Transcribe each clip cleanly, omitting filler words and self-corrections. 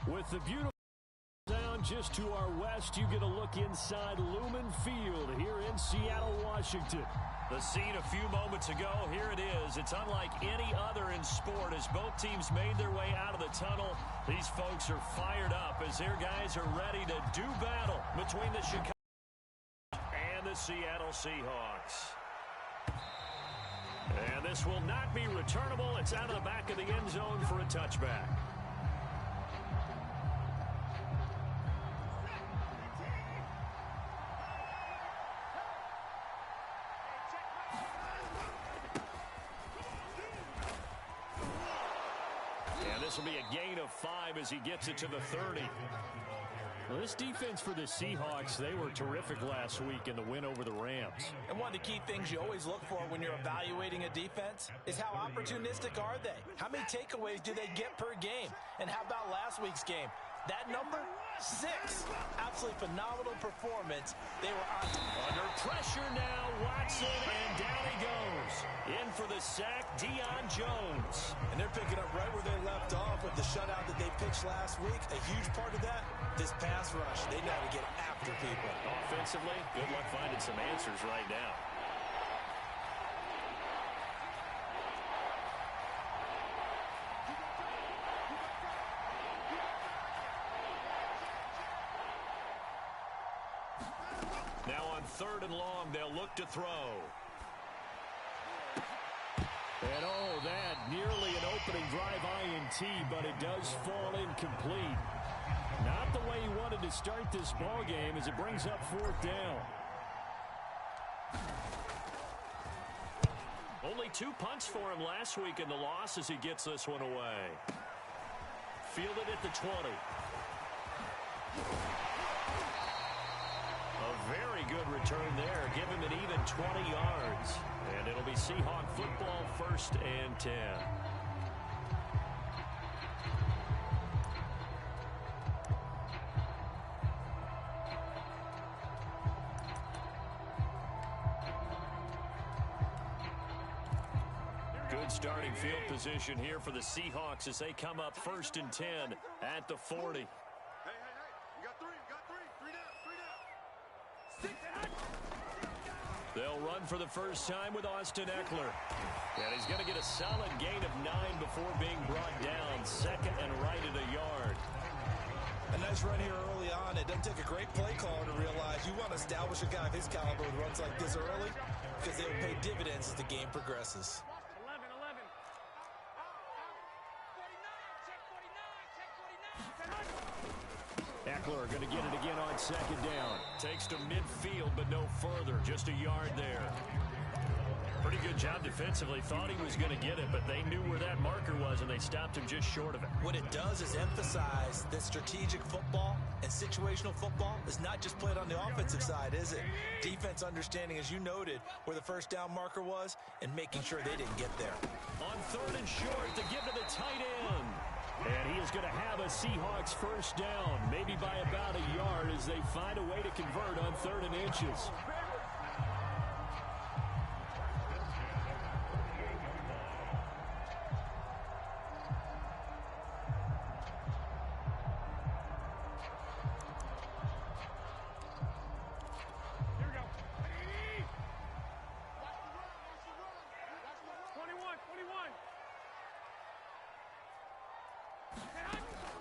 With the beautiful sound just to our west, you get a look inside Lumen Field here in Seattle, Washington. The scene a few moments ago, here it is. It's unlike any other in sport as both teams made their way out of the tunnel. These folks are fired up as their guys are ready to do battle between the Chicago and the Seattle Seahawks. And this will not be returnable. It's out of the back of the end zone for a touchback. And this will be a gain of 5 as he gets it to the 30. Well, this defense for the Seahawks, they were terrific last week in the win over the Rams. And one of the key things you always look for when you're evaluating a defense is how opportunistic are they? How many takeaways do they get per game? And how about last week's game? That number, 6. Absolutely phenomenal performance. They were on. Under pressure now, Watson, and down he goes. In for the sack, Deion Jones. And they're picking up right where they left off with the shutout that they pitched last week. A huge part of that, this pass rush. They know how to get after people. Offensively, good luck finding some answers right now. Now on 3rd and long, they'll look to throw. And oh, that nearly an opening drive INT, but it does fall incomplete. Not the way he wanted to start this ball game as it brings up 4th down. Only 2 punts for him last week in the loss as he gets this one away. Fielded at the 20. A very good return there. Give him an even 20 yards. And it'll be Seahawk football, 1st and 10. Good starting field position here for the Seahawks as they come up 1st and 10 at the 40. They'll run for the first time with Austin Eckler. And he's going to get a solid gain of 9 before being brought down. 2nd and right at a yard. A nice run here early on. It doesn't take a great play caller to realize you want to establish a guy of his caliber with runs like this early because they will pay dividends as the game progresses. Eckler going to get it again on 2nd down. Takes to midfield, but no further. Just a yard there. Pretty good job defensively. Thought he was going to get it, but they knew where that marker was, and they stopped him just short of it. What it does is emphasize that strategic football and situational football is not just played on the offensive side, is it? Defense understanding, as you noted, where the first down marker was and making sure they didn't get there. On 3rd and short to give to the tight end. And he is going to have a Seahawks first down, maybe by about a yard as they find a way to convert on 3rd and inches.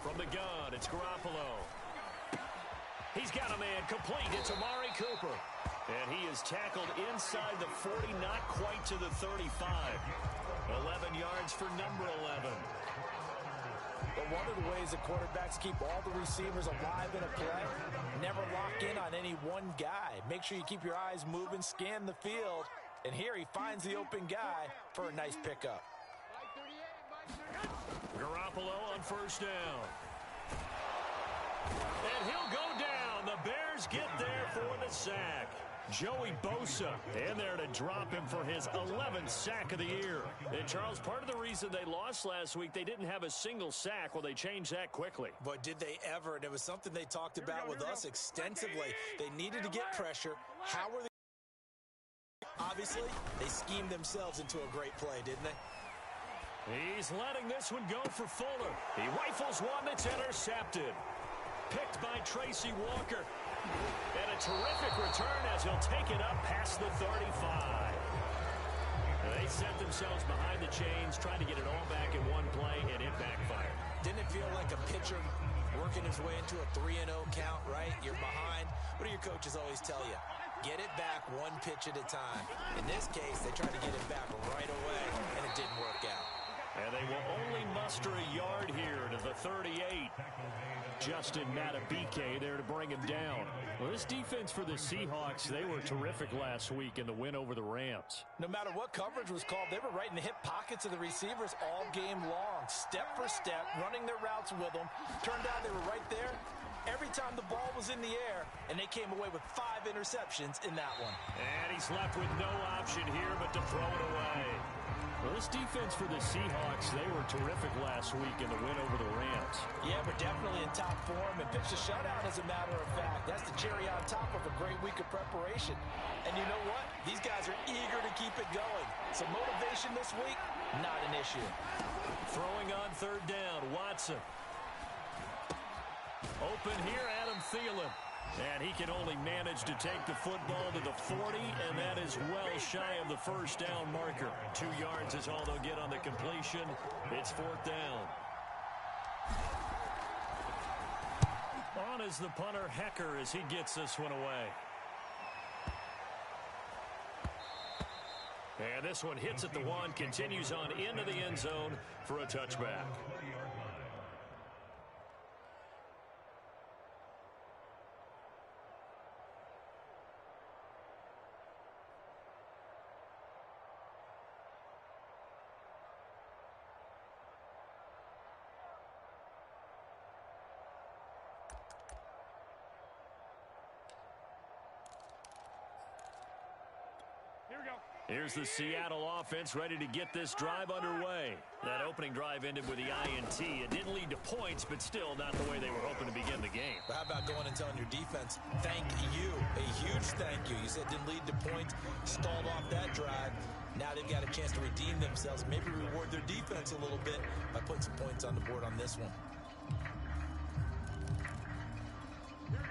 From the gun, it's Garoppolo. He's got a man complete. It's Amari Cooper. And he is tackled inside the 40, not quite to the 35. 11 yards for number 11. But one of the ways that quarterbacks keep all the receivers alive in a play, never lock in on any one guy. Make sure you keep your eyes moving, scan the field. And here he finds the open guy for a nice pickup. Garoppolo on first down. And he'll go down. The Bears get there for the sack. Joey Bosa in there to drop him for his 11th sack of the year. And, Charles, part of the reason they lost last week, they didn't have a single sack. Well, they changed that quickly. But did they ever? And it was something they talked about with us extensively. They needed to get pressure. How were they? Obviously, they schemed themselves into a great play, didn't they? He's letting this one go for Fuller. He rifles one that's intercepted. Picked by Tracy Walker. And a terrific return as he'll take it up past the 35. They set themselves behind the chains, trying to get it all back in one play, and it backfired. Didn't it feel like a pitcher working his way into a 3-0 count, right? You're behind. What do your coaches always tell you? Get it back one pitch at a time. In this case, they tried to get it back right away, and it didn't work out. And they will only muster a yard here to the 38. Justin Matabike there to bring him down. Well, this defense for the Seahawks, they were terrific last week in the win over the Rams. No matter what coverage was called, they were right in the hip pockets of the receivers all game long, step for step, running their routes with them. Turned out they were right there every time the ball was in the air, and they came away with 5 interceptions in that one. And he's left with no option here but to throw it away. Well, this defense for the Seahawks, they were terrific last week in the win over the Rams. Yeah, we're definitely in top form and pitched a shutout, as a matter of fact. That's the cherry on top of a great week of preparation. And you know what? These guys are eager to keep it going. So motivation this week, not an issue. Throwing on third down, Watson. Open here, Adam Thielen. And he can only manage to take the football to the 40, and that is well shy of the first down marker. 2 yards is all they'll get on the completion. It's 4th down. On is the punter, Hecker, as he gets this one away. And this one hits at the 1, continues on into the end zone for a touchback. Here's the Seattle offense ready to get this drive underway. That opening drive ended with the INT. It didn't lead to points, but still not the way they were hoping to begin the game. But how about going and telling your defense, thank you, a huge thank you. You said didn't lead to points, stalled off that drive. Now they've got a chance to redeem themselves, maybe reward their defense a little bit by putting some points on the board on this one.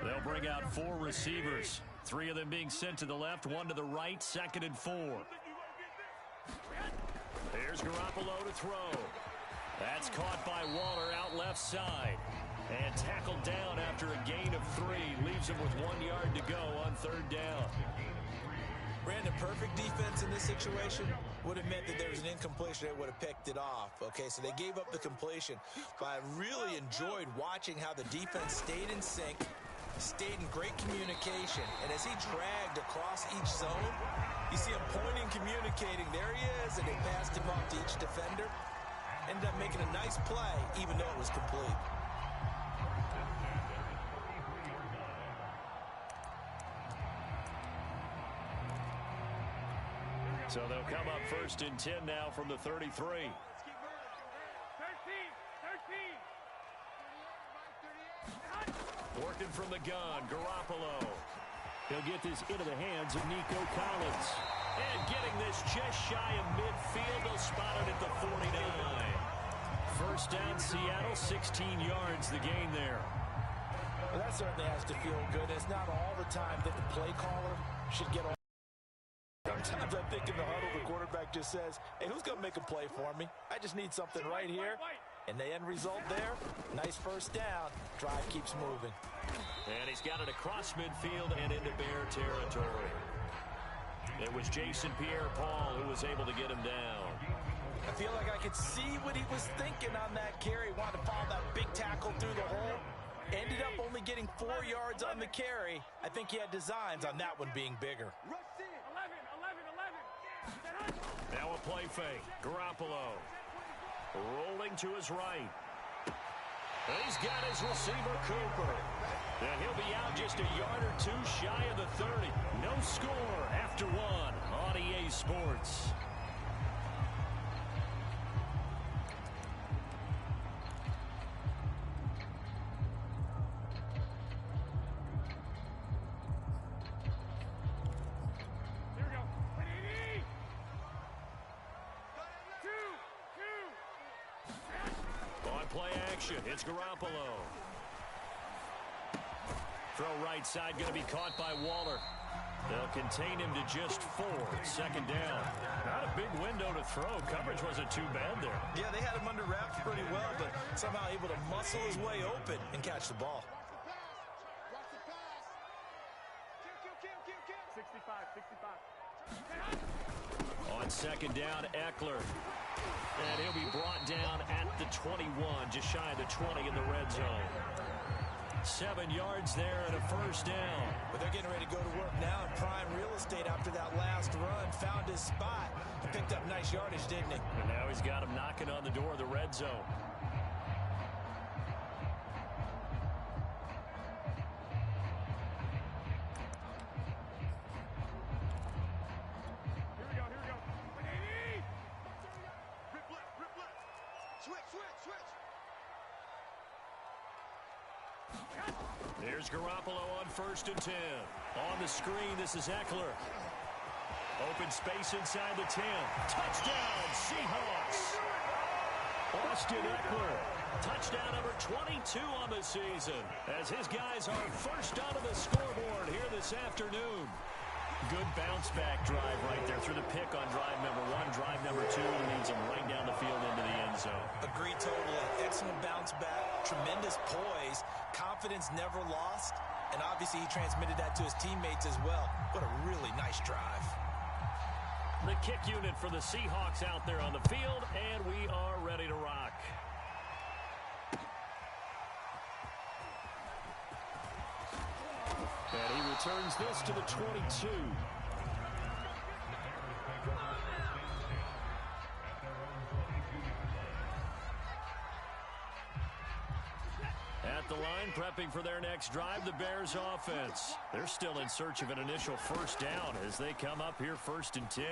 They'll bring out 4 receivers. 3 of them being sent to the left, 1 to the right, 2nd and 4. Here's Garoppolo to throw. That's caught by Waller out left side. And tackled down after a gain of 3. Leaves him with 1 yard to go on 3rd down. Brandon, perfect defense in this situation would have meant that there was an incompletion. They would have picked it off. Okay, so they gave up the completion. But I really enjoyed watching how the defense stayed in sync, stayed in great communication, and as he dragged across each zone, you see him pointing, communicating. There he is, and they passed him off to each defender. Ended up making a nice play, even though it was complete. So they'll come up 1st and 10 now from the 33. Working from the gun, Garoppolo. He'll get this into the hands of Nico Collins. And getting this just shy of midfield, they'll spot it at the 49. 1st down, Seattle, 16 yards the gain there. Well, that certainly has to feel good. It's not all the time that the play caller should get all. Sometimes I think in the huddle, the quarterback just says, hey, who's going to make a play for me? I just need something right here. And the end result there, nice 1st down. Drive keeps moving. And he's got it across midfield and into Bear territory. It was Jason Pierre-Paul who was able to get him down. I feel like I could see what he was thinking on that carry. Wanted to follow that big tackle through the hole. Ended up only getting 4 yards on the carry. I think he had designs on that one being bigger. Now a play fake. Garoppolo rolling to his right. He's got his receiver, Cooper. And he'll be out just a yard or 2 shy of the 30. No score after 1 on EA Sports. play action. It's Garoppolo. Throw right side going to be caught by Waller. They'll contain him to just 4. Second down. Not a big window to throw. Coverage wasn't too bad there. Yeah, they had him under wraps pretty well, but somehow able to muscle his way open and catch the ball. 65. On second down, Eckler. And he'll be brought down at the 21, just shy of the 20 in the red zone. 7 yards there and a first down. But they're getting ready to go to work now in prime real estate after that last run. Found his spot and picked up nice yardage, didn't he? And now he's got him knocking on the door of the red zone. Here's Garoppolo on 1st and 10. On the screen, this is Eckler. Open space inside the 10. Touchdown, Seahawks. Austin Eckler. Touchdown number 22 on the season, as his guys are first onto the scoreboard here this afternoon. Good bounce-back drive right there through the pick on drive number 1. Drive number 2 leads him right down the field into the end zone. Agreed totally. Excellent bounce-back, tremendous poise, confidence never lost, and obviously he transmitted that to his teammates as well. What a really nice drive. The kick unit for the Seahawks out there on the field, and we are ready to rock. And he returns this to the 22. At the line, prepping for their next drive, the Bears offense. They're still in search of an initial first down as they come up here 1st and 10.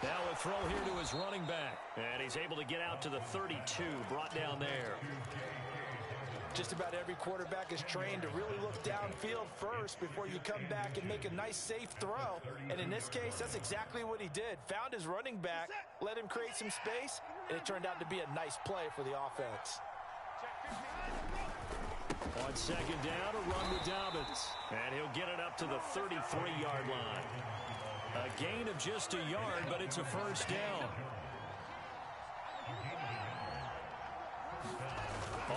Now a throw here to his running back. And he's able to get out to the 32, brought down there. Just about every quarterback is trained to really look downfield first before you come back and make a nice, safe throw. And in this case, that's exactly what he did. Found his running back, let him create some space, and it turned out to be a nice play for the offense. On second down, a run with Dobbins. And he'll get it up to the 33-yard line. A gain of just a yard, but it's a first down.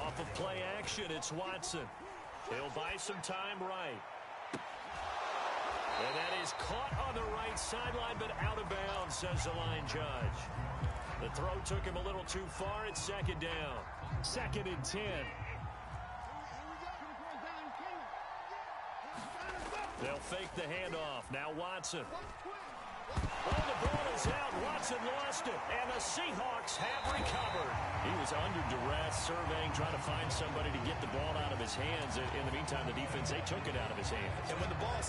Off of play action, it's Watson. He'll buy some time right. And that is caught on the right sideline, but out of bounds, says the line judge. The throw took him a little too far. It's second down. 2nd and 10. They'll fake the handoff. Now Watson. Oh, the ball is out. Watson lost it. And the Seahawks have recovered. He was under duress, surveying, trying to find somebody to get the ball out of his hands. In the meantime, the defense, they took it out of his hands. And when the ball